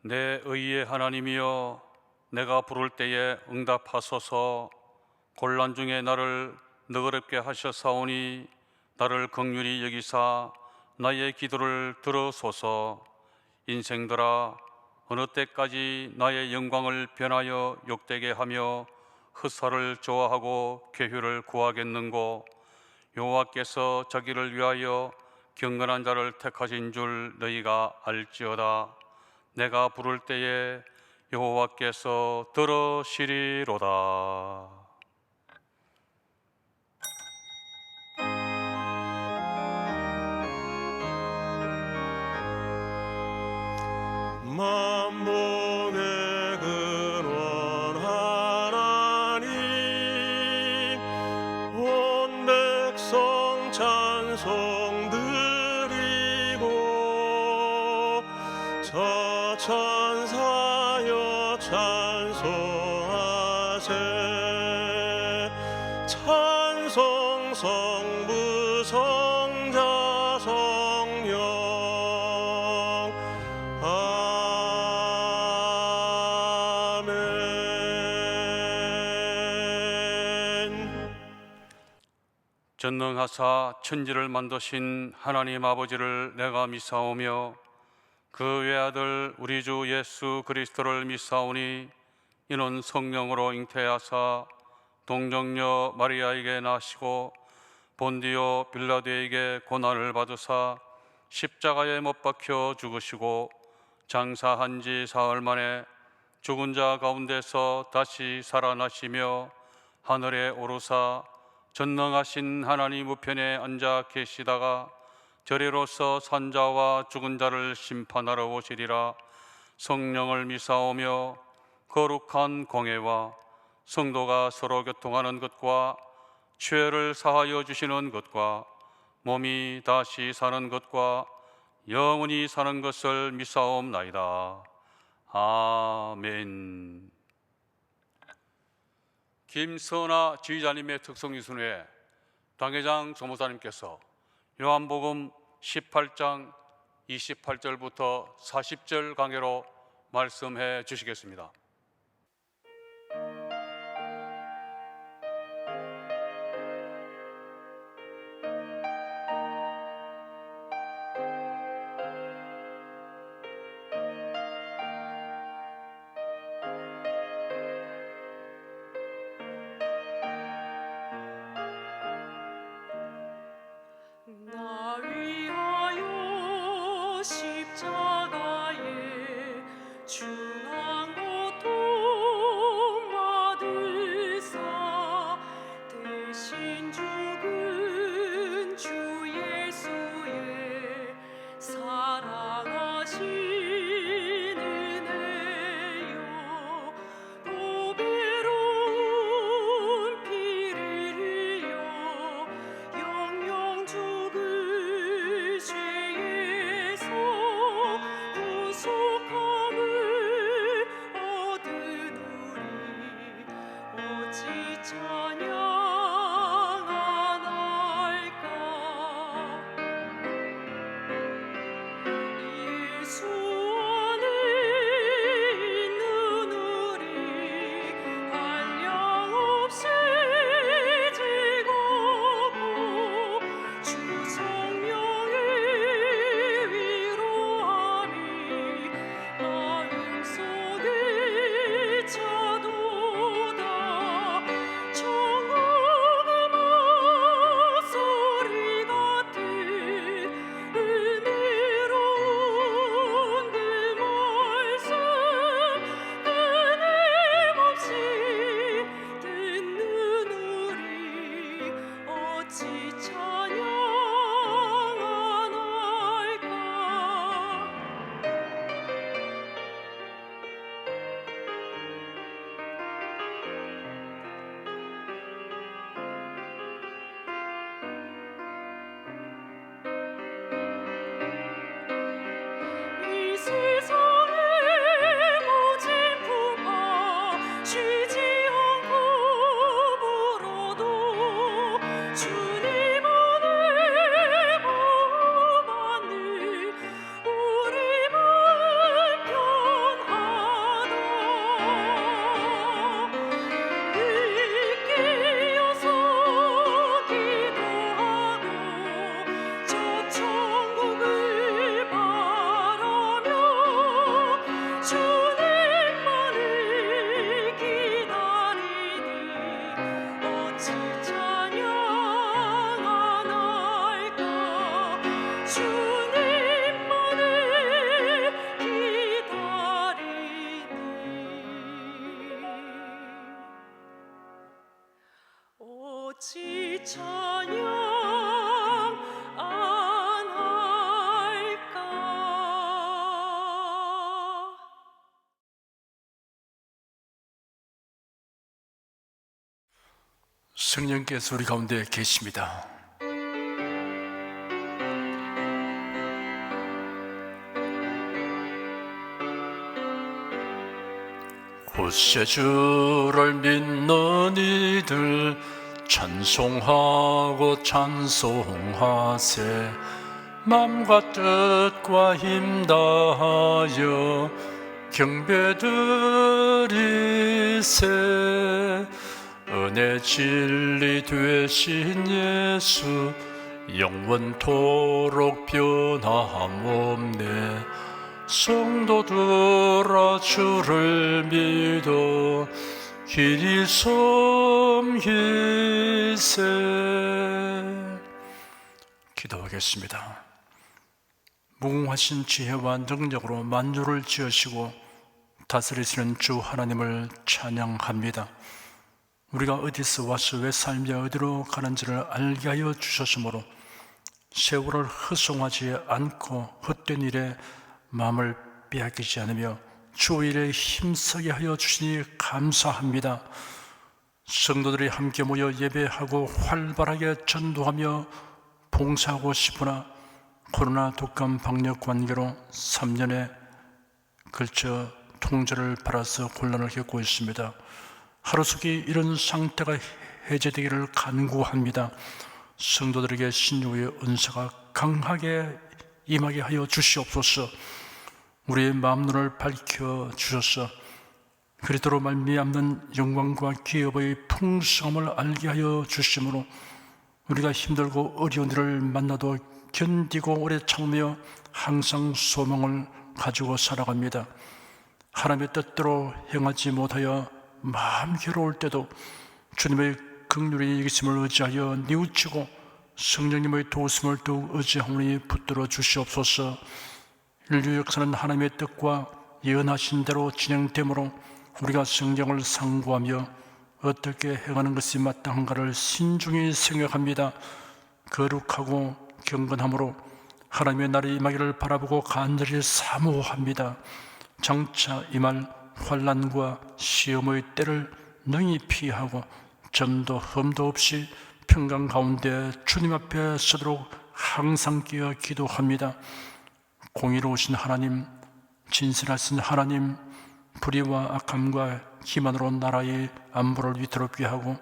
내 의의 하나님이여, 내가 부를 때에 응답하소서. 곤란 중에 나를 너그럽게 하셨사오니 나를 긍휼히 여기사 나의 기도를 들으소서. 인생들아, 어느 때까지 나의 영광을 변하여 욕되게 하며 흑사를 좋아하고 쾌유를 구하겠는고? 여호와께서 자기를 위하여 경건한 자를 택하신 줄 너희가 알지어다. 내가 부를 때에 여호와께서 들으시리로다. 만복의 근원 하나님, 온 백성 찬송 드리고 저 천사여 찬송하세. 찬송 성부 성자 성령 전능하사 천지를 만드신 하나님 아버지를 내가 믿사오며 그 외아들 우리 주 예수 그리스도를 믿사오니 이는 성령으로 잉태하사 동정녀 마리아에게 나시고 본디오 빌라도에게 고난을 받으사 십자가에 못 박혀 죽으시고 장사한 지 사흘 만에 죽은 자 가운데서 다시 살아나시며 하늘에 오르사 전능하신 하나님 우편에 앉아 계시다가 저리로서 산자와 죽은 자를 심판하러 오시리라. 성령을 믿사오며 거룩한 공회와 성도가 서로 교통하는 것과 죄를 사하여 주시는 것과 몸이 다시 사는 것과 영원히 사는 것을 믿사옵나이다. 아멘. 김선아 지휘자님의 특성유순 후에 당회장 조무사님께서 요한복음 18장 28절부터 40절 강해로 말씀해 주시겠습니다. 나 위하여 십자가에 중한 고통 받으사 대신 죽은 주 예수의 사랑하신 은혜요, 또 배로운 피를 흘려 영영 죽을 죄에서 구속함을 주님만을 기다리니 어찌 찬양 안 할까 주님만을 기다리니 어찌 찬양 안 할까. 성령께서 우리 가운데 계십니다. 구세주를 믿는 이들 찬송하고 찬송하세. 맘과 뜻과 힘 다하여 경배드리세. 은혜 진리 되신 예수 영원토록 변함없네. 성도들아 주를 믿어 길이 섬기세. 기도하겠습니다. 무궁하신 지혜와 능력으로 만유를 지으시고 다스리시는 주 하나님을 찬양합니다. 우리가 어디서 와서 왜 살며 어디로 가는지를 알게 하여 주셨으므로 세월을 허송하지 않고 헛된 일에 마음을 빼앗기지 않으며 주 일에 힘쓰게 하여 주시니 감사합니다. 성도들이 함께 모여 예배하고 활발하게 전도하며 봉사하고 싶으나 코로나 독감 방역 관계로 3년에 걸쳐 통제를 받아서 곤란을 겪고 있습니다. 하루속히 이런 상태가 해제되기를 간구합니다. 성도들에게 신유의 은사가 강하게 임하게 하여 주시옵소서. 우리의 마음눈을 밝혀 주셔서 그리스도로 말미암는 영광과 기업의 풍성함을 알게 하여 주심으로 우리가 힘들고 어려운 일을 만나도 견디고 오래 참으며 항상 소망을 가지고 살아갑니다. 하나님의 뜻대로 행하지 못하여 마음 괴로울 때도 주님의 긍휼히 여기심을 의지하여 뉘우치고 성령님의 도우심을 더욱 의지하오니 붙들어 주시옵소서. 인류 역사는 하나님의 뜻과 예언하신 대로 진행되므로 우리가 성경을 상고하며 어떻게 행하는 것이 마땅한가를 신중히 생각합니다. 거룩하고 경건함으로 하나님의 날이 임하기를 바라보고 간절히 사모합니다. 장차 임할 환난과 시험의 때를 능히 피하고 점도 흠도 없이 평강 가운데 주님 앞에 서도록 항상 끼어 기도합니다. 공의로우신 하나님, 진실하신 하나님, 불의와 악함과 기만으로 나라의 안보를 위태롭게 하고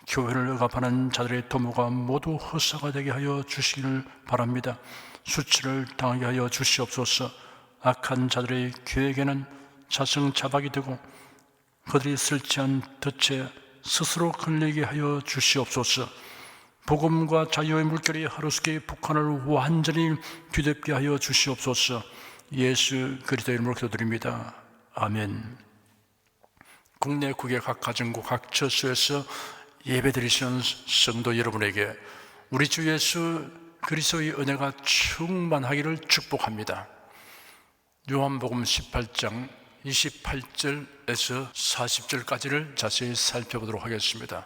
교회를 억압하는 자들의 도모가 모두 헛사가 되게 하여 주시기를 바랍니다. 수치를 당하게 하여 주시옵소서. 악한 자들의 계획에는 자성자박이 되고 그들이 설치한 덫에 스스로 걸리게 하여 주시옵소서. 복음과 자유의 물결이 하루속히 북한을 완전히 뒤덮게 하여 주시옵소서. 예수 그리스도의 이름으로 기도드립니다. 아멘. 국내 국외 각 가정과 각 처소에서 예배드리시는 성도 여러분에게 우리 주 예수 그리스도의 은혜가 충만하기를 축복합니다. 요한복음 18장 28절에서 40절까지를 자세히 살펴보도록 하겠습니다.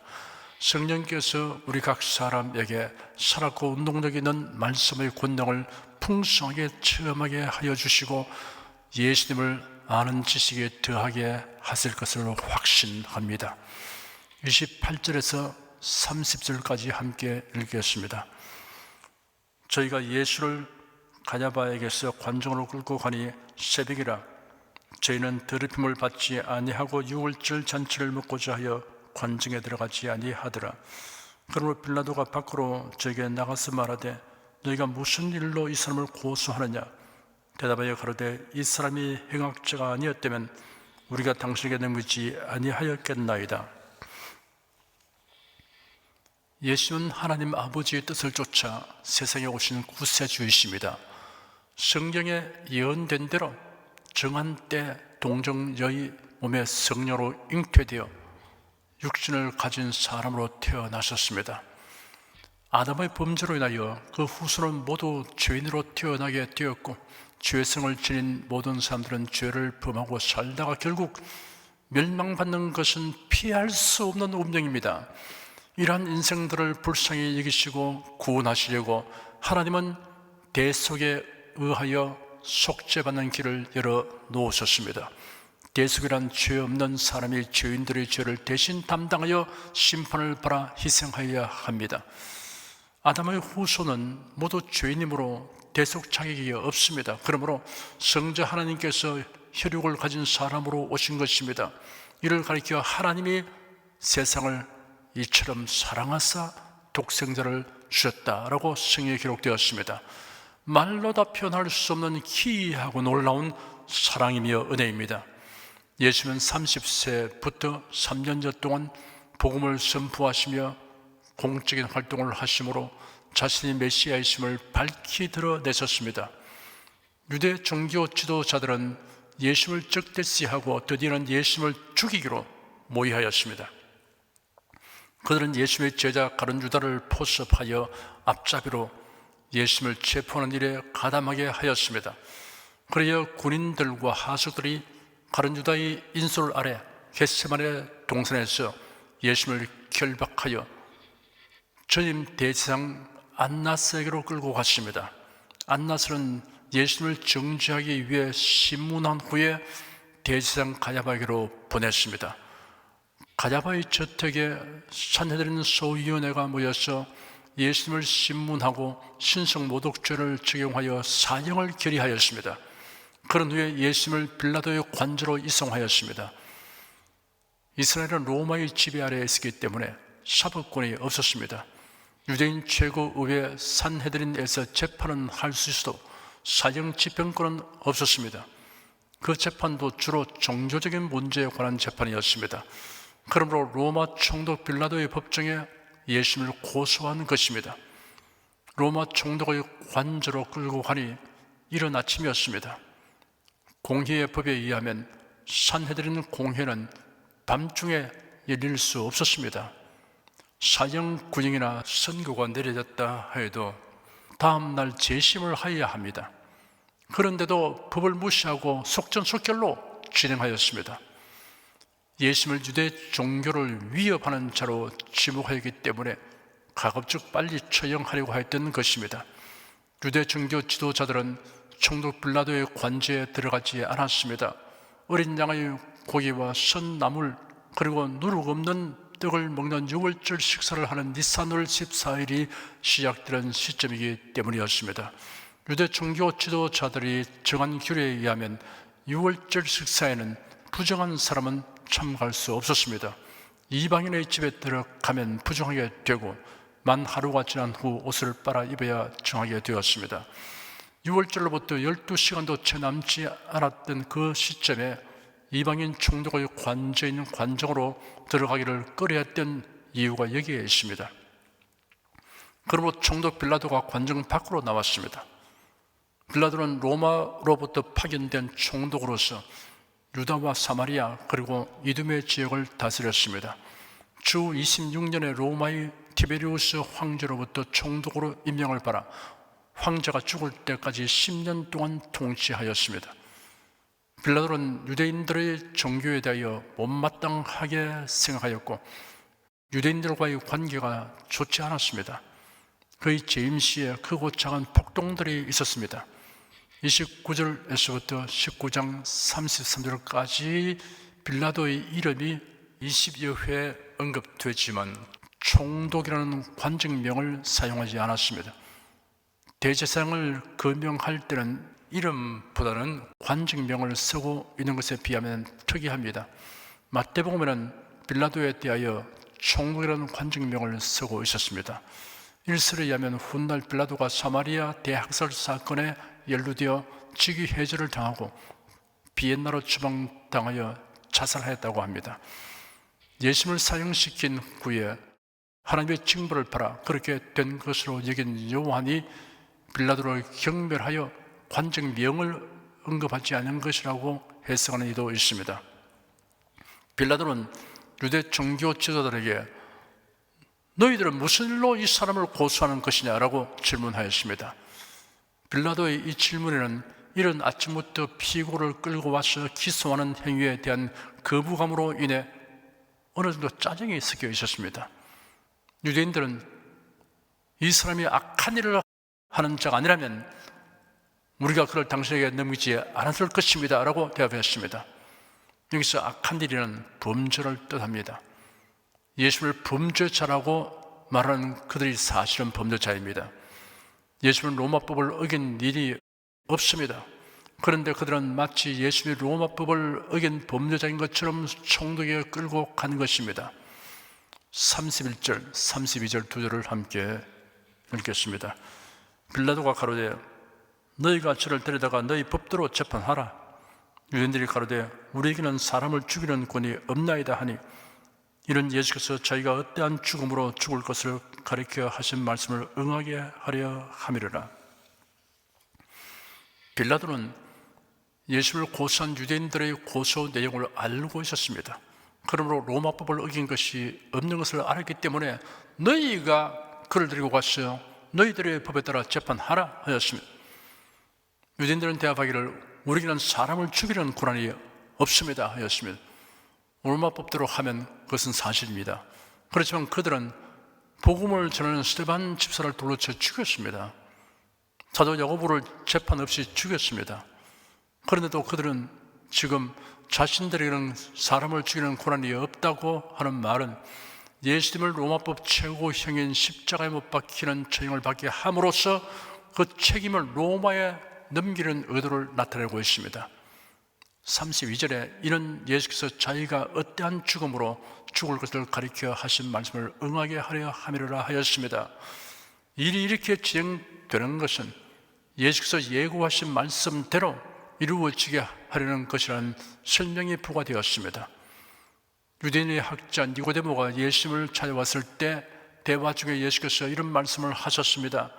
성령께서 우리 각 사람에게 살았고 능력 있는 말씀의 권능을 풍성하게 체험하게 하여 주시고 예수님을 아는 지식에 더하게 하실 것을 확신합니다. 28절에서 30절까지 함께 읽겠습니다. 저희가 예수를 가랴바에게서 관중으로 끌고 가니 새벽이라 저희는 더럽힘을 받지 아니하고 6월절 잔치를 먹고자 하여 관중에 들어가지 아니하더라. 그러므로 빌라도가 밖으로 저에게 나가서 말하되 너희가 무슨 일로 이 사람을 고소하느냐? 대답하여 가로되 이 사람이 행악자가 아니었다면 우리가 당신에게 넘기지 아니하였겠나이다. 예수는 하나님 아버지의 뜻을 쫓아 세상에 오신 구세주이십니다. 성경에 예언된 대로 정한 때 동정여의 몸의 성녀로 잉태되어 육신을 가진 사람으로 태어나셨습니다. 아담의 범죄로 인하여 그 후손은 모두 죄인으로 태어나게 되었고, 죄성을 지닌 모든 사람들은 죄를 범하고 살다가 결국 멸망받는 것은 피할 수 없는 운명입니다. 이러한 인생들을 불쌍히 여기시고 구원하시려고 하나님은 대속에 의하여 속죄받는 길을 열어 놓으셨습니다. 대속이란 죄 없는 사람이 죄인들의 죄를 대신 담당하여 심판을 받아 희생하여야 합니다. 아담의 후손은 모두 죄인이므로 대속 자격이 없습니다. 그러므로 성자 하나님께서 혈육을 가진 사람으로 오신 것입니다. 이를 가리켜 하나님이 세상을 이처럼 사랑하사 독생자를 주셨다라고 성경에 기록되었습니다. 말로 다 표현할 수 없는 기이하고 놀라운 사랑이며 은혜입니다. 예수는 30세부터 3년여 동안 복음을 선포하시며 공적인 활동을 하심으로 자신이 메시아이심을 밝히 드러내셨습니다. 유대 종교 지도자들은 예수를 적대시하고 드디어는 예수를 죽이기로 모의하였습니다. 그들은 예수의 제자 가룟 유다를 포섭하여 앞잡이로 예수를 체포하는 일에 가담하게 하였습니다. 그리하여 군인들과 하수들이 가룟 유다의 인솔 아래 겟세마네 동산에서 예수를 결박하여 전임 대제사장 안나스에게로 끌고 갔습니다. 안나스는 예수를 정죄하기 위해 신문한 후에 대제사장 가야바에게로 보냈습니다. 가야바의 저택에 산헤드린 소위원회가 모여서 예수님을 신문하고 신성모독죄를 적용하여 사형을 결의하였습니다. 그런 후에 예수님을 빌라도의 관저로 이송하였습니다. 이스라엘은 로마의 지배 아래에 있었기 때문에 사법권이 없었습니다. 유대인 최고의회 산헤드린에서 재판은 할 수 있어도 사형 집행권은 없었습니다. 그 재판도 주로 종교적인 문제에 관한 재판이었습니다. 그러므로 로마 총독 빌라도의 법정에 예수님을 고소한 것입니다. 로마 총독의 관저로 끌고 가니 이른 아침이었습니다. 공회의 법에 의하면 산헤드린 공회는 밤중에 열릴 수 없었습니다. 사형 구형이나 선고가 내려졌다 해도 다음 날 재심을 하여야 합니다. 그런데도 법을 무시하고 속전속결로 진행하였습니다. 예수님을 유대 종교를 위협하는 자로 지목하였기 때문에 가급적 빨리 처형하려고 했던 것입니다. 유대 종교 지도자들은 총독 빌라도의 관저에 들어가지 않았습니다. 어린 양의 고기와 선나물 그리고 누룩 없는 떡을 먹는 유월절 식사를 하는 니산월 14일이 시작되는 시점이기 때문이었습니다. 유대 종교 지도자들이 정한 규례에 의하면 유월절 식사에는 부정한 사람은 참가할 수 없었습니다. 이방인의 집에 들어가면 부정하게 되고 만 하루가 지난 후 옷을 빨아 입어야 정하게 되었습니다. 6월절로부터 12시간도 채 남지 않았던 그 시점에 이방인 총독의 관저에 있는 관정으로 들어가기를 꺼려했던 이유가 여기에 있습니다. 그러므로 총독 빌라도가 관정 밖으로 나왔습니다. 빌라도는 로마로부터 파견된 총독으로서 유다와 사마리아 그리고 이두메 지역을 다스렸습니다. 주 26년에 로마의 티베리우스 황제로부터 총독으로 임명을 받아 황제가 죽을 때까지 10년 동안 통치하였습니다. 빌라도는 유대인들의 종교에 대하여 못마땅하게 생각하였고 유대인들과의 관계가 좋지 않았습니다. 그의 재임시에 크고 작은 폭동들이 있었습니다. 29절에서부터 19장 33절까지 빌라도의 이름이 20여 회 언급되지만 총독이라는 관직명을 사용하지 않았습니다. 대제사장을 거명할 때는 이름보다는 관직명을 쓰고 있는 것에 비하면 특이합니다. 마태복음에는 빌라도에 대하여 총독이라는 관직명을 쓰고 있었습니다. 일설에 의하면 훗날 빌라도가 사마리아 대학살 사건에 연루되어 직위 해제를 당하고 비엔나로 추방당하여 자살하였다고 합니다. 예수님을 사형시킨 후에 하나님의 징벌을 받아 그렇게 된 것으로 여긴 요한이 빌라도를 경멸하여 관직명을 언급하지 않은 것이라고 해석하는 이도 있습니다. 빌라도는 유대 종교 지도자들에게 너희들은 무슨 일로 이 사람을 고소하는 것이냐라고 질문하였습니다. 빌라도의 이 질문에는 이런 아침부터 피고를 끌고 와서 기소하는 행위에 대한 거부감으로 인해 어느 정도 짜증이 섞여 있었습니다. 유대인들은 이 사람이 악한 일을 하는 자가 아니라면 우리가 그를 당신에게 넘기지 않았을 것입니다 라고 대답했습니다. 여기서 악한 일이라는 범죄를 뜻합니다. 예수를 범죄자라고 말하는 그들이 사실은 범죄자입니다. 예수는 로마법을 어긴 일이 없습니다. 그런데 그들은 마치 예수님이 로마법을 어긴 범죄자인 것처럼 총독에 끌고 간 것입니다. 31절, 32절 두 절을 함께 읽겠습니다. 빌라도가 가로되 너희가 저를 데려다가 너희 법대로 재판하라. 유대인들이 가로되 우리에게는 사람을 죽이는 권이 없나이다 하니 이는 예수께서 자기가 어떠한 죽음으로 죽을 것을 가리켜 하신 말씀을 응하게 하려 함이로라. 빌라도는 예수를 고소한 유대인들의 고소 내용을 알고 있었습니다. 그러므로 로마법을 어긴 것이 없는 것을 알았기 때문에 너희가 그를 데리고 가서 너희들의 법에 따라 재판하라 하였습니다. 유대인들은 대답하기를 우리에게는 사람을 죽이려는 권한이 없습니다 하였습니다. 로마법대로 하면 그것은 사실입니다. 그렇지만 그들은 복음을 전하는 스데반 집사를 돌로 쳐 죽였습니다. 사도 야고보를 재판 없이 죽였습니다. 그런데도 그들은 지금 자신들에게는 사람을 죽이는 권한이 없다고 하는 말은 예수님을 로마법 최고형인 십자가에 못 박히는 처형을 받게 함으로써 그 책임을 로마에 넘기는 의도를 나타내고 있습니다. 32절에 이는 예수께서 자기가 어떠한 죽음으로 죽을 것을 가리켜 하신 말씀을 응하게 하려 함이라 하였습니다. 일이 이렇게 진행되는 것은 예수께서 예고하신 말씀대로 이루어지게 하려는 것이라는 설명이 부과되었습니다. 유대인의 학자 니고데모가 예수님을 찾아왔을 때 대화 중에 예수께서 이런 말씀을 하셨습니다.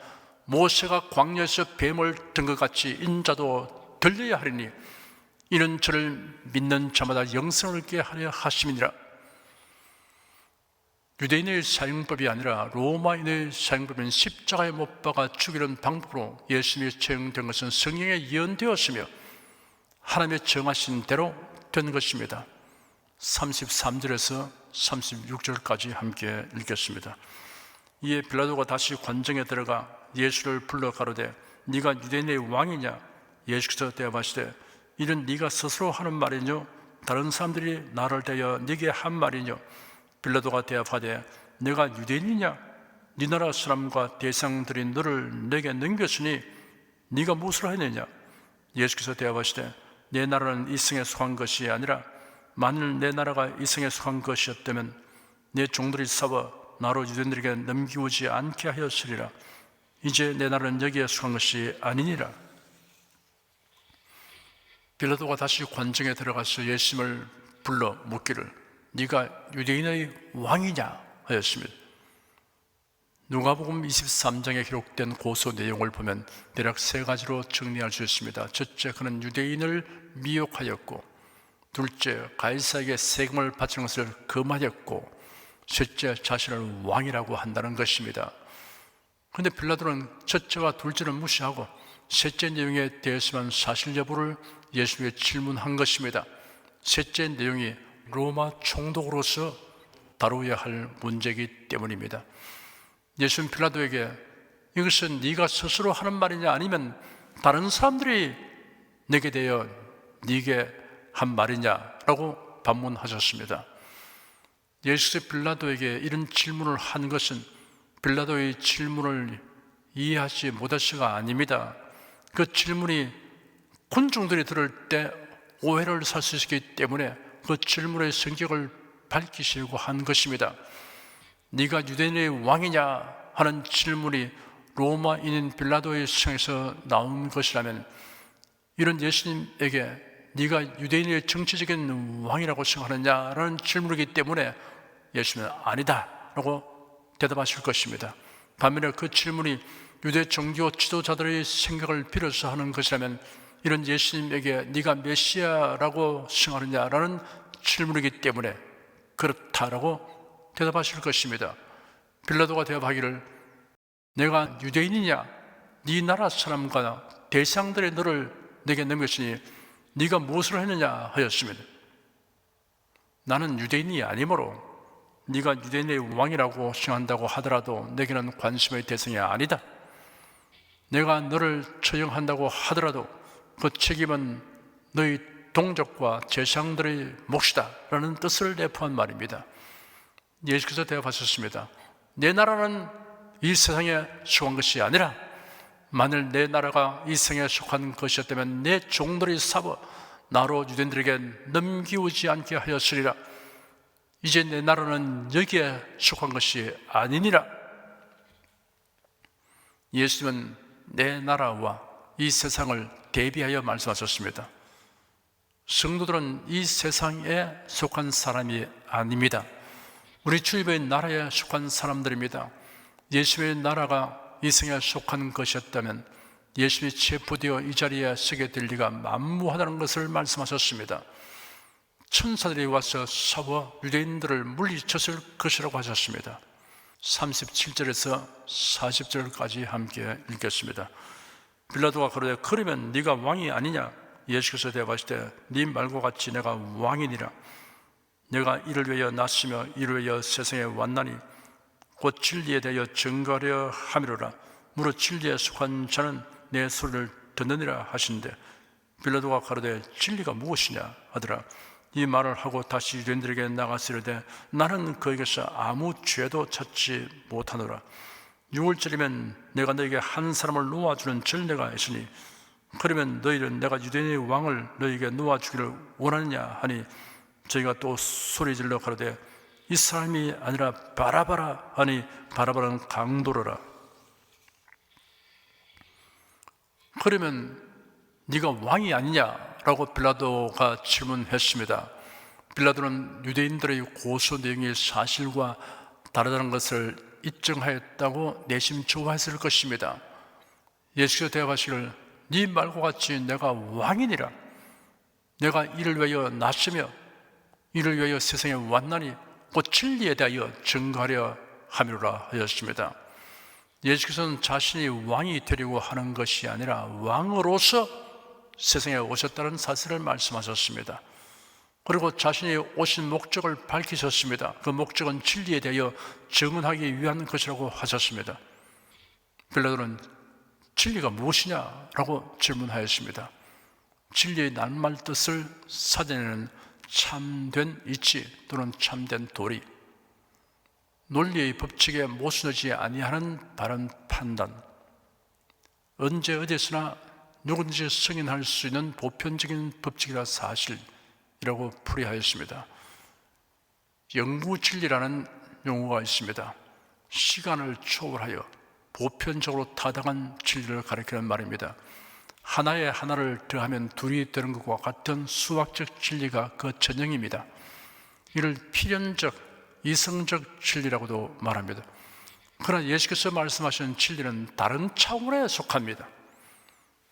모세가 광야에서 뱀을 든 것 같이 인자도 들려야 하리니 이는 저를 믿는 자마다 영생을 얻게 하려 하심이니라. 유대인의 사형법이 아니라 로마인의 사형법인 십자가에 못 박아 죽이는 방법으로 예수님이 처형된 것은 성경에 예언되었으며 하나님의 정하신 대로 된 것입니다. 33절에서 36절까지 함께 읽겠습니다. 이에 빌라도가 다시 관정에 들어가 예수를 불러 가로되 네가 유대인의 왕이냐? 예수께서 대답하시되 이는 네가 스스로 하는 말이뇨? 다른 사람들이 나를 대하여 네게 한 말이뇨? 빌라도가 대답하되 내가 유대인이냐? 네 나라 사람과 대상들이 너를 내게 넘겼으니 네가 무엇을 하느냐? 예수께서 대답하시되 내 나라는 이 성에 속한 것이 아니라 만일 내 나라가 이 성에 속한 것이었다면 내 종들이 싸워 나로 유대인들에게 넘기오지 않게 하였으리라. 이제 내 나라는 여기에 속한 것이 아니니라. 빌라도가 다시 관정에 들어가서 예수님을 불러 묻기를 네가 유대인의 왕이냐 하였습니다. 누가복음 23장에 기록된 고소 내용을 보면 대략 세 가지로 정리할 수 있습니다. 첫째, 그는 유대인을 미혹하였고, 둘째, 가이사에게 세금을 바치는 것을 금하였고, 셋째, 자신을 왕이라고 한다는 것입니다. 그런데 빌라도는 첫째와 둘째는 무시하고 셋째 내용에 대해서만 사실 여부를 예수님께 질문한 것입니다. 셋째 내용이 로마 총독으로서 다루어야 할 문제이기 때문입니다. 예수는 빌라도에게 이것은 네가 스스로 하는 말이냐 아니면 다른 사람들이 내게 대하여 네게 한 말이냐라고 반문하셨습니다. 예수께서 빌라도에게 이런 질문을 한 것은 빌라도의 질문을 이해하지 못하시가 아닙니다. 그 질문이 군중들이 들을 때 오해를 살 수 있기 때문에 그 질문의 성격을 밝히시려고 한 것입니다. 네가 유대인의 왕이냐 하는 질문이 로마인인 빌라도의 성에서 나온 것이라면 이런 예수님에게 네가 유대인의 정치적인 왕이라고 생각하느냐라는 질문이기 때문에 예수님은 아니다 라고 대답하실 것입니다. 반면에 그 질문이 유대 종교 지도자들의 생각을 빌어서 하는 것이라면 이런 예수님에게 네가 메시아라고 칭하느냐라는 질문이기 때문에 그렇다라고 대답하실 것입니다. 빌라도가 대답하기를 내가 유대인이냐 네 나라 사람과 대상들의 너를 내게 넘겼으니 네가 무엇을 했느냐 하였습니다. 나는 유대인이 아니므로 네가 유대인의 왕이라고 칭한다고 하더라도 내게는 관심의 대상이 아니다. 내가 너를 처형한다고 하더라도 그 책임은 너희 동족과 제상들의 몫이다 라는 뜻을 내포한 말입니다. 예수께서 대답하셨습니다. 내 나라는 이 세상에 속한 것이 아니라 만일 내 나라가 이 세상에 속한 것이었다면 내 종들이 sab어 나로 유대인들에게 넘기우지 않게 하였으리라. 이제 내 나라는 여기에 속한 것이 아니니라. 예수님은 내 나라와 이 세상을 대비하여 말씀하셨습니다. 성도들은 이 세상에 속한 사람이 아닙니다. 우리 주님의 나라에 속한 사람들입니다. 예수님의 나라가 이 세상에 속한 것이었다면 예수님이 체포되어 이 자리에 서게 될 리가 만무하다는 것을 말씀하셨습니다. 천사들이 와서 sab어 유대인들을 물리쳤을 것이라고 하셨습니다. 37절에서 40절까지 함께 읽겠습니다. 빌라도가 가로되 그러면 네가 왕이 아니냐? 예수께서 대답하시되 네 말과 같이 내가 왕이니라. 내가 이를 위하여 났으며 이를 위하여 세상에 왔나니 곧 진리에 대하여 증거하려 함이로라. 무릇 진리에 속한 자는 내 소리를 듣느니라 하신대. 빌라도가 가로되 진리가 무엇이냐 하더라. 이 말을 하고 다시 유대인들에게 나가시려되 나는 그에게서 아무 죄도 찾지 못하노라. 6월절이면 내가 너에게 한 사람을 놓아주는 전례가 있으니 그러면 너희는 내가 유대인의 왕을 너희에게 놓아주기를 원하느냐 하니 저희가 또 소리질러 가로되 이 사람이 아니라 바라바라 하니 바라바라는 강도로라. 그러면 네가 왕이 아니냐라고 빌라도가 질문했습니다. 빌라도는 유대인들의 고소 내용의 사실과 다르다는 것을 입증하였다고 내심 좋아했을 것입니다. 예수께서 대답하시기를 네 말과 같이 내가 왕이니라. 내가 이를 위하여 났으며 이를 위하여 세상에 왔나니 곧 진리에 대하여 증거하려 함이로라 하였습니다. 예수께서는 자신이 왕이 되려고 하는 것이 아니라 왕으로서 세상에 오셨다는 사실을 말씀하셨습니다. 그리고 자신이 오신 목적을 밝히셨습니다. 그 목적은 진리에 대하여 증언하기 위한 것이라고 하셨습니다. 빌라도는 진리가 무엇이냐라고 질문하였습니다. 진리의 낱말 뜻을 사전에는 참된 이치 또는 참된 도리, 논리의 법칙에 모순하지 아니하는 바른 판단, 언제 어디서나 누구든지 승인할 수 있는 보편적인 법칙이라 사실이라고 풀이하였습니다. 영구진리라는 용어가 있습니다. 시간을 초월하여 보편적으로 타당한 진리를 가리키는 말입니다. 하나에 하나를 더하면 둘이 되는 것과 같은 수학적 진리가 그 전형입니다. 이를 필연적, 이성적 진리라고도 말합니다. 그러나 예수께서 말씀하신 진리는 다른 차원에 속합니다.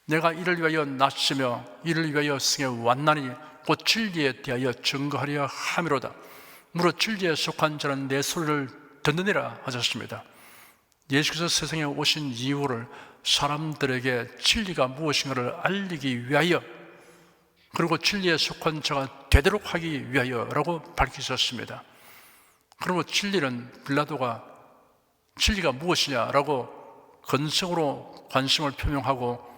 내가 이를 위하여 났으며 이를 위하여 세상에 왔나니 곧 진리에 대하여 증거하려 함이로다. 무릇 진리에 속한 자는 내 소리를 듣느니라 하셨습니다. 예수께서 세상에 오신 이유를 사람들에게 진리가 무엇인가를 알리기 위하여, 그리고 진리에 속한 자가 되도록 하기 위하여라고 밝히셨습니다. 그리고 진리는 빌라도가 진리가 무엇이냐라고 건성으로 관심을 표명하고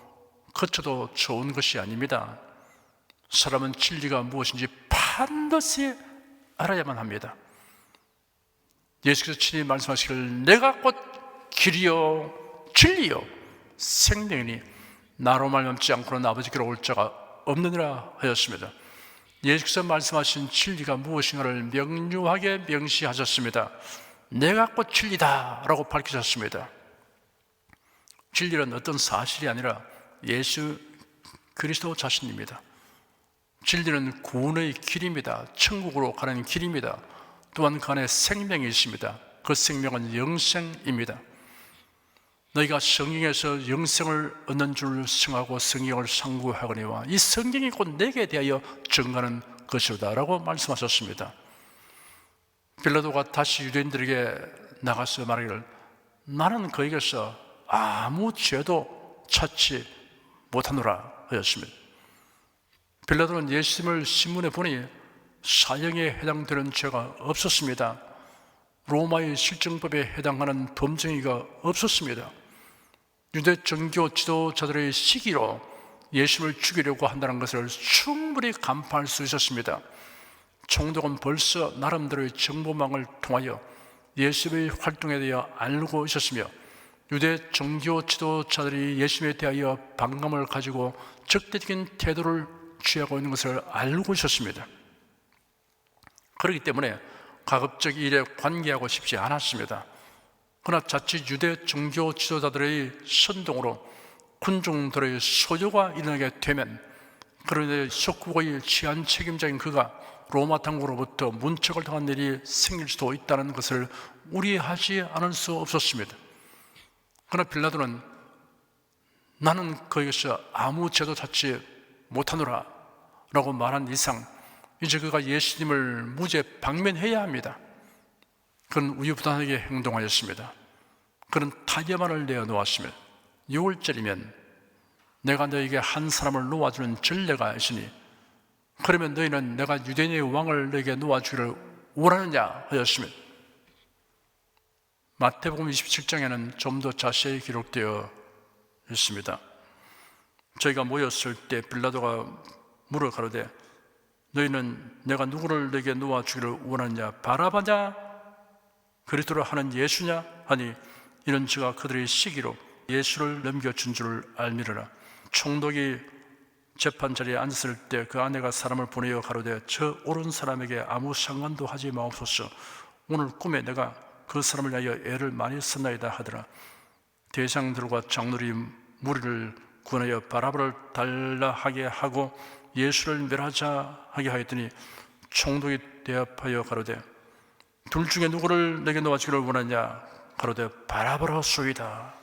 그쳐도 좋은 것이 아닙니다. 사람은 진리가 무엇인지 반드시 알아야만 합니다. 예수께서 친히 말씀하시기를 내가 곧 길이요 진리요 생명이니 나로 말미암지 않고는 아버지께로 올 자가 없느니라 하였습니다. 예수께서 말씀하신 진리가 무엇인가를 명료하게 명시하셨습니다. 내가 곧 진리다 라고 밝히셨습니다. 진리는 어떤 사실이 아니라 예수 그리스도 자신입니다. 진리는 구원의 길입니다. 천국으로 가는 길입니다. 또한 그 안에 생명이 있습니다. 그 생명은 영생입니다. 너희가 성경에서 영생을 얻는 줄 승하고 성경을 상고하거니와 이 성경이 곧 내게 대하여 증거하는 것이로다 라고 말씀하셨습니다. 빌라도가 다시 유대인들에게 나가서 말하기를 나는 그에게서 아무 죄도 찾지 못하노라 하였습니다. 빌라도는 예수님을 신문에 보니 사형에 해당되는 죄가 없었습니다. 로마의 실정법에 해당하는 범죄가 없었습니다. 유대 정교 지도자들의 시기로 예수님을 죽이려고 한다는 것을 충분히 간파할 수 있었습니다. 총독은 벌써 나름대로의 정보망을 통하여 예수님의 활동에 대하여 알고 있었으며 유대 정교 지도자들이 예수님에 대하여 반감을 가지고 적대적인 태도를 취하고 있는 것을 알고 있었습니다. 그렇기 때문에 가급적 일에 관계하고 싶지 않았습니다. 그러나 자칫 유대 정교 지도자들의 선동으로 군중들의 소요가 일어나게 되면 그런데 속국의 치안 책임자인 그가 로마 당국으로부터 문책을 당한 일이 생길 수도 있다는 것을 우려하지 않을 수 없었습니다. 그러나 빌라도는 나는 그에게서 아무 죄도 찾지 못하노라 라고 말한 이상 이제 그가 예수님을 무죄 방면해야 합니다. 그는 우유부단하게 행동하였습니다. 그는 타협안을 내어놓았으며 6월절이면 내가 너에게 한 사람을 놓아주는 전례가 있으니 그러면 너희는 내가 유대인의 왕을 너에게 놓아주기를 원하느냐 하였으며 마태복음 27장에는 좀 더 자세히 기록되어 있습니다. 저희가 모였을 때 빌라도가 물어 가로되 너희는 내가 누구를 너에게 놓아주기를 원하느냐 바라바냐 그리스도로 하는 예수냐 하니 이는 저가 그들의 시기로 예수를 넘겨준 줄을 알미르라. 총독이 재판 자리에 앉았을 때 그 아내가 사람을 보내어 가로되 저 옳은 사람에게 아무 상관도 하지 마옵소서. 오늘 꿈에 내가 그 사람을 위하여 애를 많이 썼나이다 하더라. 대장들과 장로리 무리를 구원하여 바라바를 달라 하게 하고 예수를 멸하자 하게 하였더니 총독이 대답하여 가로되 둘 중에 누구를 내게 놓아주기를 원하냐 가로되 바라바라소이다.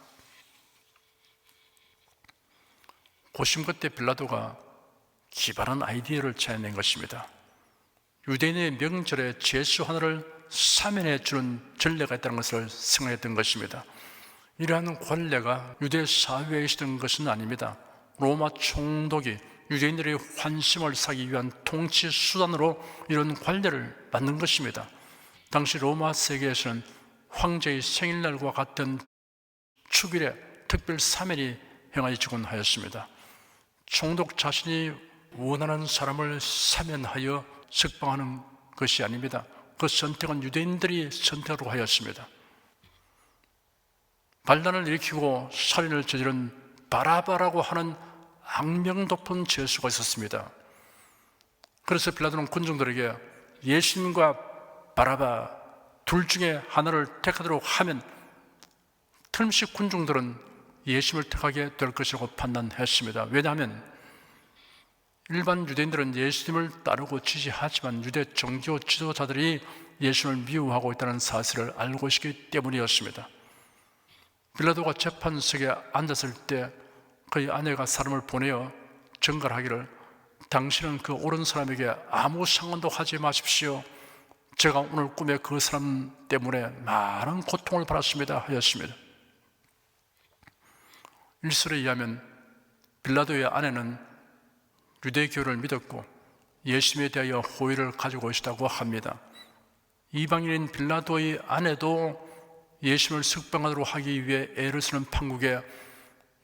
고심 끝에 빌라도가 기발한 아이디어를 찾아낸 것입니다. 유대인의 명절에 제수 하나를 사면해 주는 전례가 있다는 것을 생각했던 것입니다. 이러한 관례가 유대 사회에 있었던 것은 아닙니다. 로마 총독이 유대인들의 환심을 사기 위한 통치 수단으로 이런 관례를 만든 것입니다. 당시 로마 세계에서는 황제의 생일날과 같은 축일에 특별 사면이 행하여지곤 하였습니다. 총독 자신이 원하는 사람을 사면하여 석방하는 것이 아닙니다. 그 선택은 유대인들이 선택으로 하였습니다. 반란을 일으키고 살인을 저지른 바라바라고 하는 악명 높은 죄수가 있었습니다. 그래서 빌라도는 군중들에게 예수님과 바라바 둘 중에 하나를 택하도록 하면 틀림없이 군중들은 예수님을 택하게 될 것이라고 판단했습니다. 왜냐하면 일반 유대인들은 예수님을 따르고 지지하지만 유대 정교 지도자들이 예수님을 미워하고 있다는 사실을 알고 있기 때문이었습니다. 빌라도가 재판석에 앉았을 때 그의 아내가 사람을 보내어 증거하기를 당신은 그 옳은 사람에게 아무 상관도 하지 마십시오. 제가 오늘 꿈에 그 사람 때문에 많은 고통을 받았습니다 하였습니다. 일설에 의하면 빌라도의 아내는 유대교를 믿었고 예수님에 대하여 호의를 가지고 있었다고 합니다. 이방인인 빌라도의 아내도 예수님을 석방하도록 하기 위해 애를 쓰는 판국에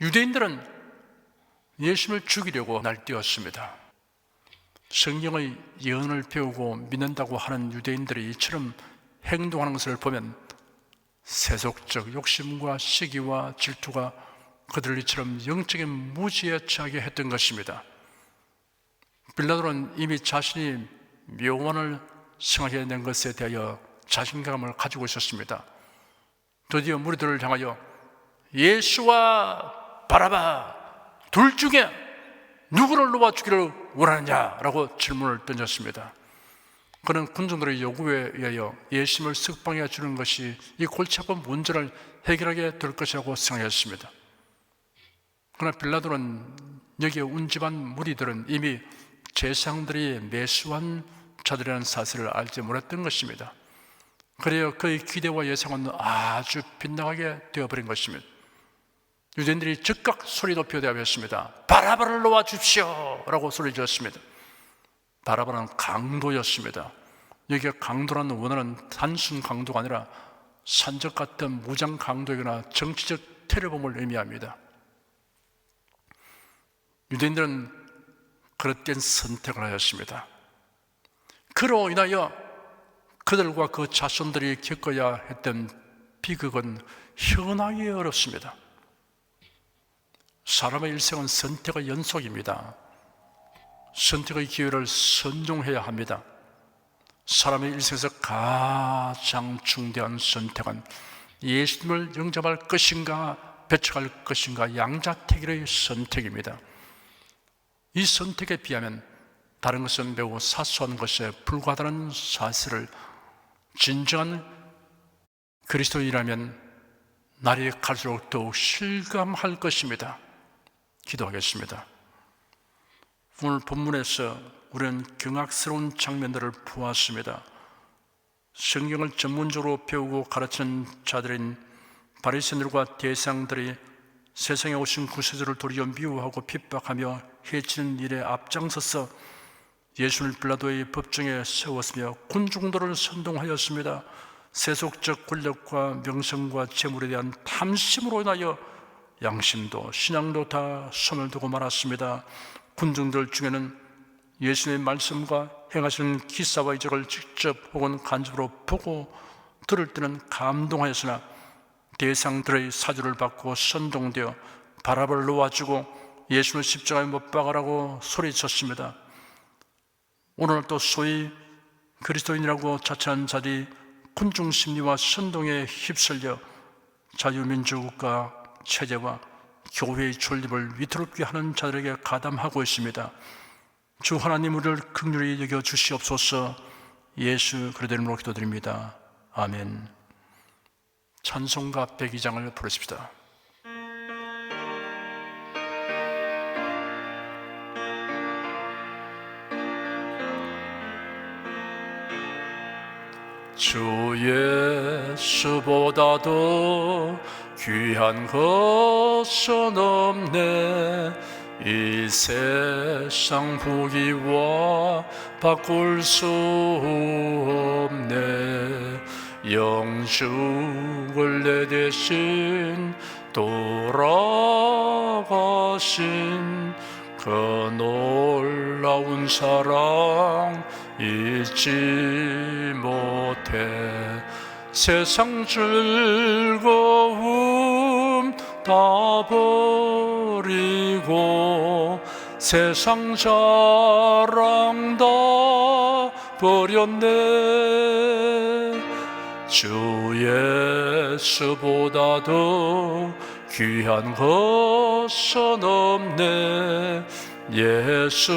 유대인들은 예수님을 죽이려고 날뛰었습니다. 성경의 예언을 배우고 믿는다고 하는 유대인들이 이처럼 행동하는 것을 보면 세속적 욕심과 시기와 질투가 그들을 이처럼 영적인 무지에 처하게 했던 것입니다. 빌라도는 이미 자신이 묘원을 승하게 것에 대하여 자신감을 가지고 있었습니다. 드디어 무리들을 향하여 예수와 바라바 둘 중에 누구를 놓아주기를 원하느냐라고 질문을 던졌습니다. 그는 군중들의 요구에 의하여 예수님을 석방해 주는 것이 이 골치 아픈 문제를 해결하게 될 것이라고 생각했습니다. 그러나 빌라도는 여기에 운집한 무리들은 이미 제사장들이 매수한 자들이라는 사실을 알지 못했던 것입니다. 그래야 그의 기대와 예상은 아주 빗나가게 되어버린 것입니다. 유대인들이 즉각 소리 높여 대답했습니다. 바라바를 놓아 주십시오 라고 소리 지었습니다. 바라바는 강도였습니다. 여기에 강도라는 원어는 단순 강도가 아니라 산적 같은 무장 강도이거나 정치적 테러범을 의미합니다. 유대인들은 그릇된 선택을 하였습니다. 그로 인하여 그들과 그 자손들이 겪어야 했던 비극은 현하기 어렵습니다. 사람의 일생은 선택의 연속입니다. 선택의 기회를 선종해야 합니다. 사람의 일생에서 가장 중대한 선택은 예수님을 영접할 것인가 배척할 것인가 양자택일의 선택입니다. 이 선택에 비하면 다른 것은 매우 사소한 것에 불과하다는 사실을 진정한 그리스도인이라면 날이 갈수록 더욱 실감할 것입니다. 기도하겠습니다. 오늘 본문에서 우리는 경악스러운 장면들을 보았습니다. 성경을 전문적으로 배우고 가르치는 자들인 바리새인들과 대상들이 세상에 오신 구세주를 도리어 미워하고 핍박하며 해치는 일에 앞장서서 예수를 빌라도의 법정에 세웠으며 군중들을 선동하였습니다. 세속적 권력과 명성과 재물에 대한 탐심으로 인하여 양심도 신앙도 다 손을 두고 말았습니다. 군중들 중에는 예수님의 말씀과 행하시는 기사와 이적을 직접 혹은 간접으로 보고 들을 때는 감동하였으나 대상들의 사주를 받고 선동되어 바라바를 놓아주고 예수를 십자가에 못 박으라고 소리쳤습니다. 오늘 또 소위 그리스도인이라고 자처한 자들이 군중 심리와 선동에 휩쓸려 자유민주국가 체제와 교회의 존립을 위태롭게 하는 자들에게 가담하고 있습니다. 주 하나님 우리를 긍휼히 여겨 주시옵소서. 예수 그리스도 이름으로 기도드립니다. 아멘. 찬송가 102장을 부르십시다. 주 예수보다도 귀한 것은 없네. 이 세상 부귀와 바꿀 수 없네. 영죽을 내 대신 돌아가신 그 놀라운 사랑 잊지 못해. 세상 즐거움 다 버리고 세상 자랑 다 버렸네. 주 예수보다도 귀한 것은 없네. 예수밖에는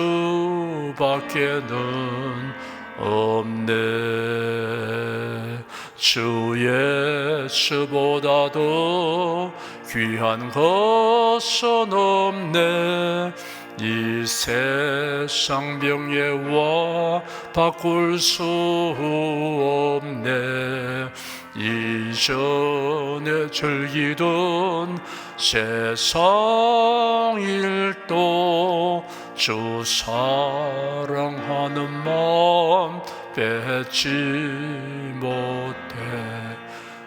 없네. 주 예수보다도 귀한 것은 없네. 이 세상 명예와 바꿀 수 없네. 이전에 즐기던 세상 일도 주 사랑하는 마음 뺏지 못해.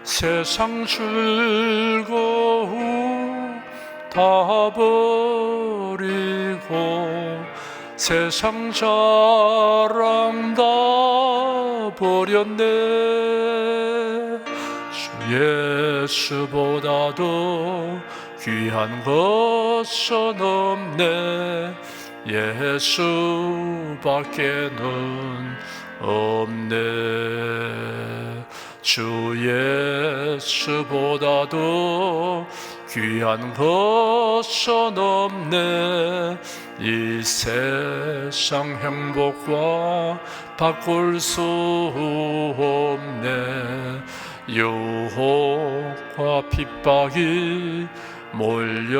세상 즐거움 다 버리고 세상 자랑 다 버렸네. 주 예수보다도 귀한 것은 없네. 예수밖에는 없네. 주 예수보다도 귀한 것은 없네. 이 세상 행복과 바꿀 수 없네. 유혹과 핍박이 몰려와도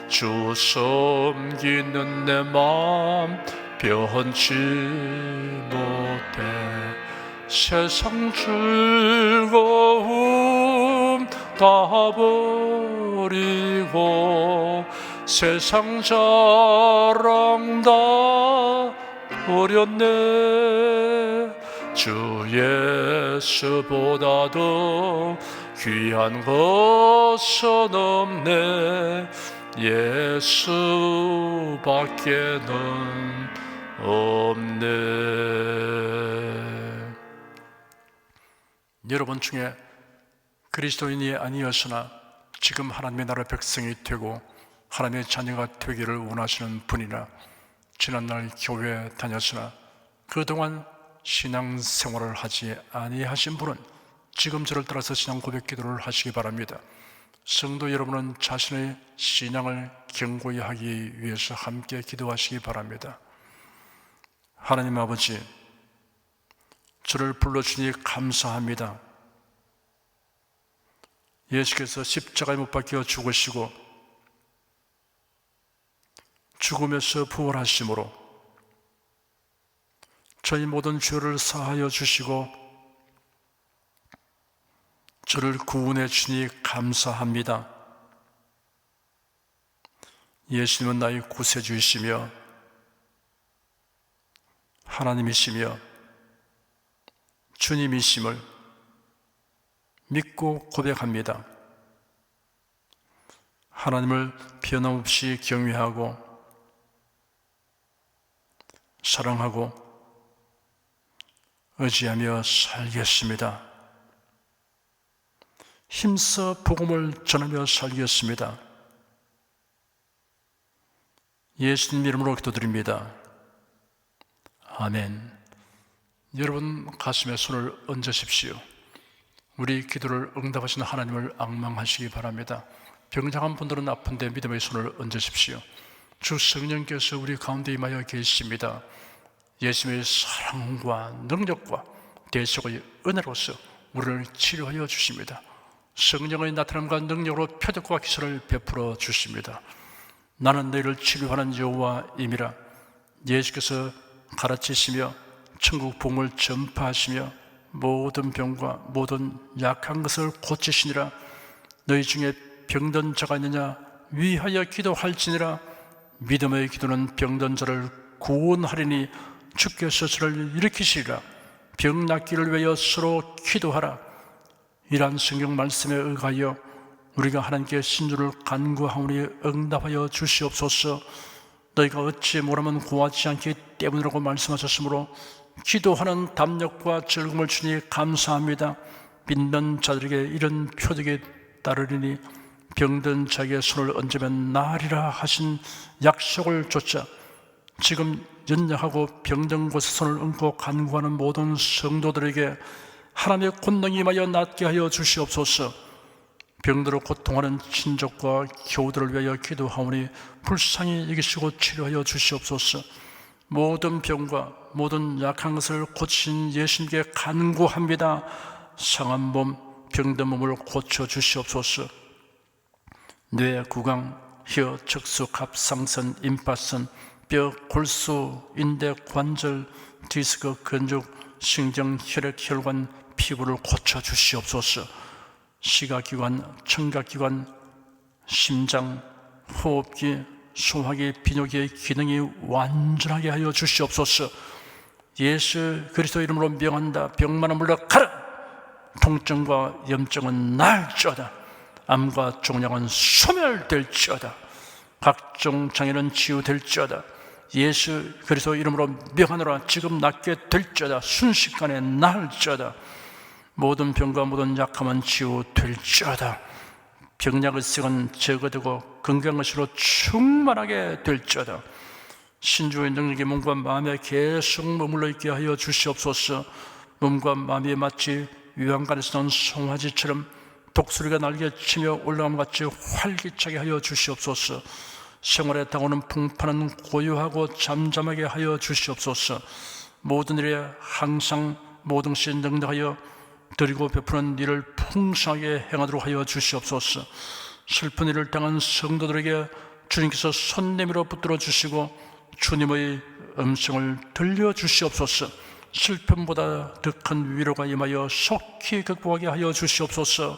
주 섬기는 내 맘 변치 못해. 세상 즐거움 다 버리고 세상 자랑 다 버렸네. 주 예수보다도 귀한 것은 없네. 예수밖에는 없네. 여러분 중에 그리스도인이 아니었으나 지금 하나님의 나라 백성이 되고 하나님의 자녀가 되기를 원하시는 분이나 지난날 교회에 다녔으나 그동안 신앙생활을 하지 아니하신 분은 지금 저를 따라서 신앙 고백 기도를 하시기 바랍니다. 성도 여러분은 자신의 신앙을 견고히 하기 위해서 함께 기도하시기 바랍니다. 하나님 아버지, 저를 불러주니 감사합니다. 예수께서 십자가에 못 박혀 죽으시고 죽음에서 부활하심으로 저희 모든 죄를 사하여 주시고 저를 구원해 주니 감사합니다. 예수님은 나의 구세주이시며 하나님이시며 주님이심을 믿고 고백합니다. 하나님을 변함없이 경외하고 사랑하고 의지하며 살겠습니다. 힘써 복음을 전하며 살겠습니다. 예수님 이름으로 기도드립니다. 아멘. 여러분 가슴에 손을 얹으십시오. 우리 기도를 응답하시는 하나님을 앙망하시기 바랍니다. 병장한 분들은 아픈데 믿음의 손을 얹으십시오. 주 성령께서 우리 가운데 임하여 계십니다. 예수님의 사랑과 능력과 대속의 은혜로서 우리를 치료하여 주십니다. 성령의 나타남과 능력으로 표적과 기사를 베풀어 주십니다. 나는 너희를 치료하는 여호와임이라. 예수께서 가르치시며 천국 복음을 전파하시며 모든 병과 모든 약한 것을 고치시니라. 너희 중에 병든 자가 있느냐 위하여 기도할지니라. 믿음의 기도는 병든 자를 구원하리니 주께서 저를 일으키시리라. 병 낫기를 위하여 서로 기도하라. 이러한 성경 말씀에 의하여 우리가 하나님께 신주를 간구하오니 응답하여 주시옵소서. 너희가 어찌 뭐라면 구하지 않기 때문이라고 말씀하셨으므로 기도하는 담력과 즐거움을 주니 감사합니다. 믿는 자들에게 이런 표적이 따르리니 병든 자에게 손을 얹으면 나으리라 하신 약속을 좇아 지금 연약하고 병든 곳에 손을 얹고 간구하는 모든 성도들에게 하나님의 권능이 임하여 낫게 하여 주시옵소서. 병들어 고통하는 친족과 교우들을 위하여 기도하오니 불쌍히 여기시고 치료하여 주시옵소서. 모든 병과 모든 약한 것을 고치신 예수님께 간구합니다. 상한 몸, 병든 몸을 고쳐 주시옵소서. 뇌, 구강, 혀, 척수, 갑상선, 임파선, 뼈, 골수, 인대, 관절, 디스크, 근육, 신경, 혈액, 혈관, 피부를 고쳐 주시옵소서. 시각기관, 청각기관, 심장, 호흡기, 소화기, 비뇨기의 기능이 완전하게 하여 주시옵소서. 예수 그리스도 이름으로 명한다. 병만은 물러가라. 통증과 염증은 날지어다. 암과 종양은 소멸될지어다. 각종 장애는 치유될지어다. 예수 그리스도 이름으로 명하노라. 지금 낫게 될지어다. 순식간에 나을지어다. 모든 병과 모든 약함은 치유될지어다. 병약의 색은 제거되고 건강한 것으로 충만하게 될지어다. 신주의 능력이 몸과 마음에 계속 머물러 있게 하여 주시옵소서. 몸과 마음이 마치 위안관에서 나온 송아지처럼 독수리가 날개치며 올라감 같이 활기차게 하여 주시옵소서. 생활에 당하는 풍파는 고요하고 잠잠하게 하여 주시옵소서. 모든 일에 항상 모든 것이 능력하여 드리고 베푸는 일을 풍성하게 행하도록 하여 주시옵소서. 슬픈 일을 당한 성도들에게 주님께서 손 내밀어 붙들어 주시고 주님의 음성을 들려주시옵소서. 슬픔보다 더 큰 위로가 임하여 속히 극복하게 하여 주시옵소서.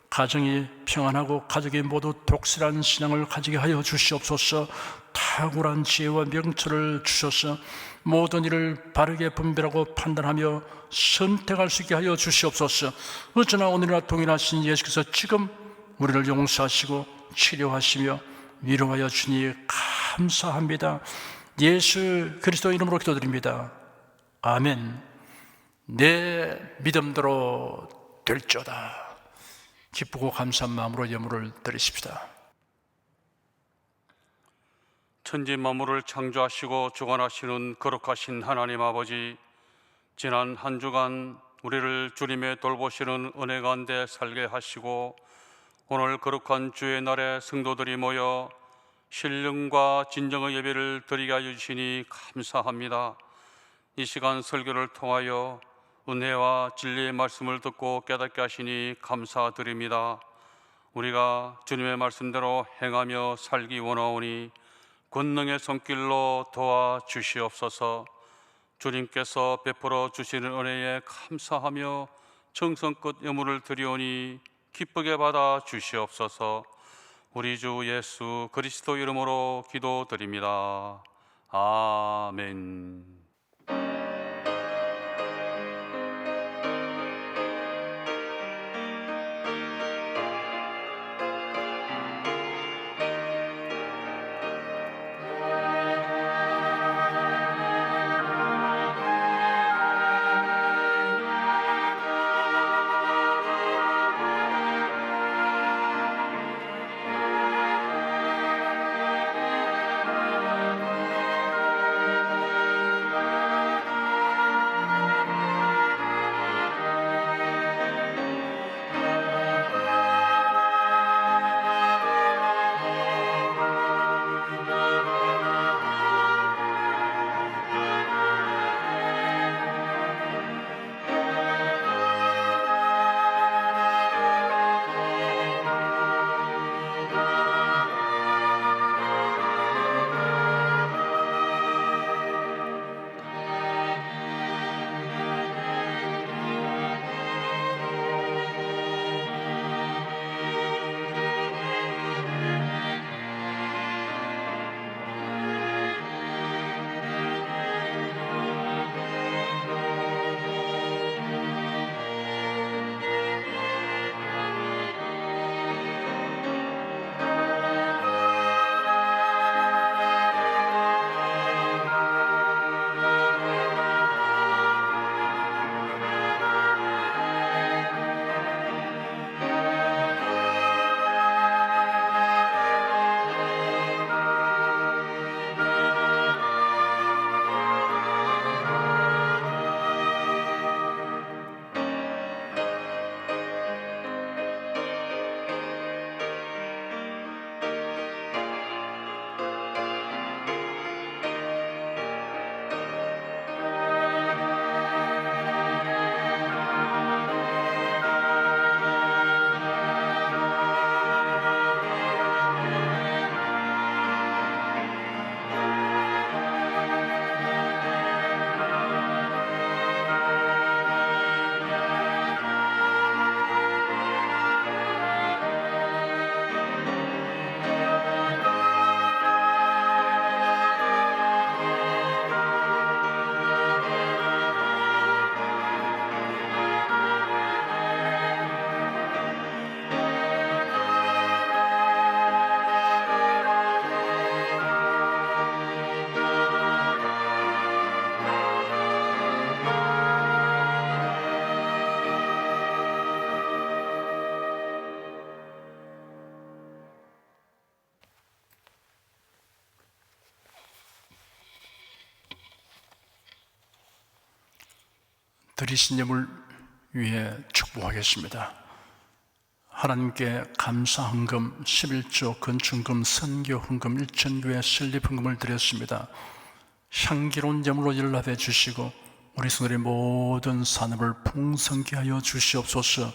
가정이 평안하고 가족이 모두 독실한 신앙을 가지게 하여 주시옵소서. 탁월한 지혜와 명철을 주셔서 모든 일을 바르게 분별하고 판단하며 선택할 수 있게 하여 주시옵소서. 어쩌나 오늘이나 동일하신 예수께서 지금 우리를 용서하시고 치료하시며 위로하여 주니 감사합니다. 예수 그리스도 이름으로 기도드립니다. 아멘. 내 믿음대로 될지어다. 기쁘고 감사한 마음으로 예물을 드리십시다. 천지 만물을 창조하시고 주관하시는 거룩하신 하나님 아버지, 지난 한 주간 우리를 주님의 돌보시는 은혜 가운데 살게 하시고 오늘 거룩한 주의 날에 성도들이 모여 신령과 진정의 예배를 드리게 하여 주시니 감사합니다. 이 시간 설교를 통하여 은혜와 진리의 말씀을 듣고 깨닫게 하시니 감사드립니다. 우리가 주님의 말씀대로 행하며 살기 원하오니 권능의 손길로 도와주시옵소서. 주님께서 베풀어 주시는 은혜에 감사하며 정성껏 예물을 드리오니 기쁘게 받아 주시옵소서. 우리 주 예수 그리스도 이름으로 기도드립니다. 아멘. 드리신 예물 위해 축복하겠습니다. 하나님께 감사헌금, 11조, 건축금, 선교헌금, 일천교회 설립헌금을 드렸습니다. 향기로운 제물로 연락해 주시고 우리 성도의 모든 산업을 풍성케 하여 주시옵소서.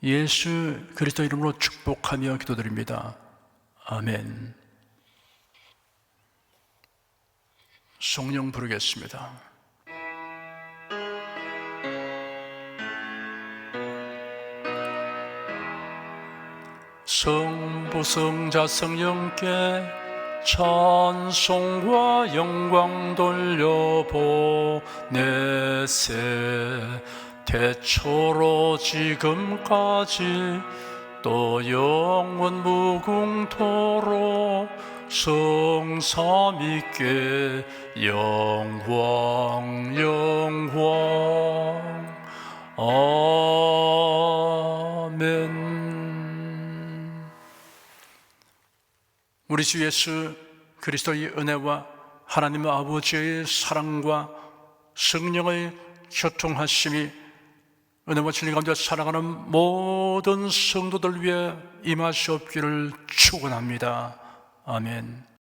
예수 그리스도 이름으로 축복하며 기도드립니다. 아멘. 성령 부르겠습니다. 성부 성자 성령께 찬송과 영광 돌려보내세. 태초로 지금까지 또 영원 무궁토록 성삼위께 영광 영광. 아멘. 우리 주 예수 그리스도의 은혜와 하나님 아버지의 사랑과 성령의 교통하심이 은혜와 진리 가운데 살아가는 모든 성도들 위해 임하시옵기를 축원합니다. 아멘.